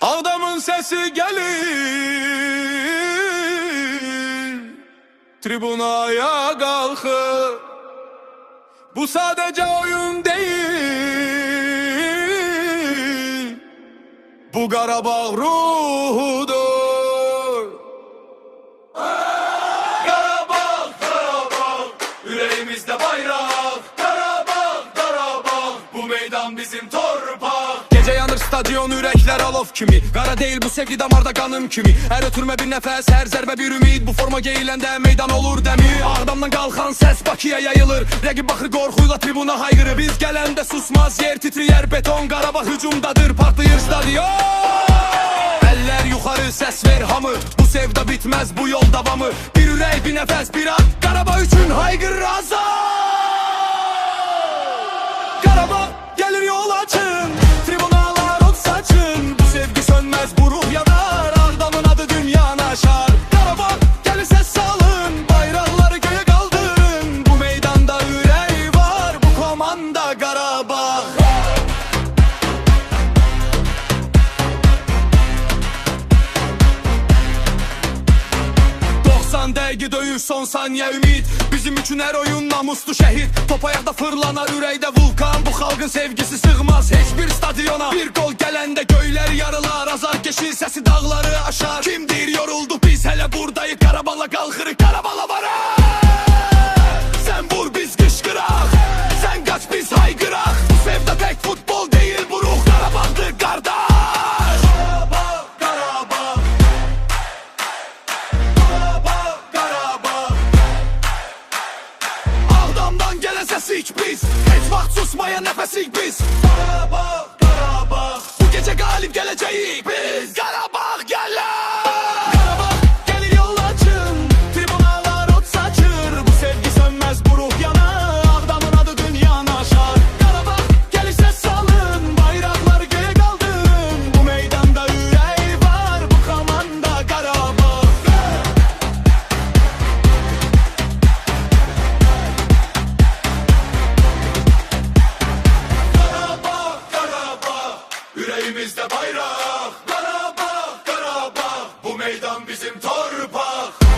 Ağdamın sesi gelir, tribunaya kalkır. Bu sadece oyun değil, bu Qarabağ ruhudur. Qarabağ, Qarabağ, yüreğimizde bayrak. Qarabağ, Qarabağ, bu meydan bizim torpaq. Gece yanır stadion, ürəklər alov kimi. Qara değil bu sevgi, damarda qanım kimi. Hər ötürmə bir nəfəs, hər zərbə bir ümid. Bu forma geyiləndə meydan olur dəmir. Ağdamdan qalxan səs Bakıya yayılır. Rəqib baxır qorxuyla tribuna hayqırır. Biz gələndə susmaz yer, titriyər beton. Qarabağ hücumdadır, partlayır stadion. Əllər yuxarı, səs ver hamı. Bu sevda bitməz, bu yol davamı. Bir ürək, bir nəfəs, bir at. Qarabağ üçün hayqırır azad. Qarabağ gəlir yol açın, tribunalar od saçın. Bu sevgi sönməz, bu ruh yanar. Ağdamın adı dünyanı aşar. Qarabağ gəlir səs salın, bayraqları göyə qaldırın. Bu meydanda ürək var, bu komanda Qarabağ. 90 dəqiqə döyüş, son saniyə ümid. Bizim üçün hər oyun namuslu şəhid. Top ayaqda fırlanar, ürəkdə vulkan. Bu xalqın sevgisi sığmaz heç bir stadiona. Bir gol gələndə göylər yarılar, azarkeşin səsi dağları aşar. Kimdir yoruldu, biz hələ buradayıq. Qarabağla qalxırıq, Qarabağla varıq. Sən vur, biz qışqıraq. Sən qaç, biz hayqıraq. Bu sevda tək futbol deyil, bu ruh Qarabağdır qardaş. Səsik biz, heç vaxt susmayan nəfəsik biz. Qarabağ, Qarabağ, bu gecə qalib gələcəyik biz. Qarabağ gəlir. Qarabağ gəlir yol açın, tribunalar od saçır. Bu sevgi sönməz, bu ruh yanar. Ağdamın adı dünyanı aşar. Qarabağ gəlir səs salın, bayraqları göyə qaldırın. Bu meydanda ürək var, bu komanda Qarabağ. Yüreğimizde bayrak. Qarabağ, Qarabağ, bu meydan bizim torpaq.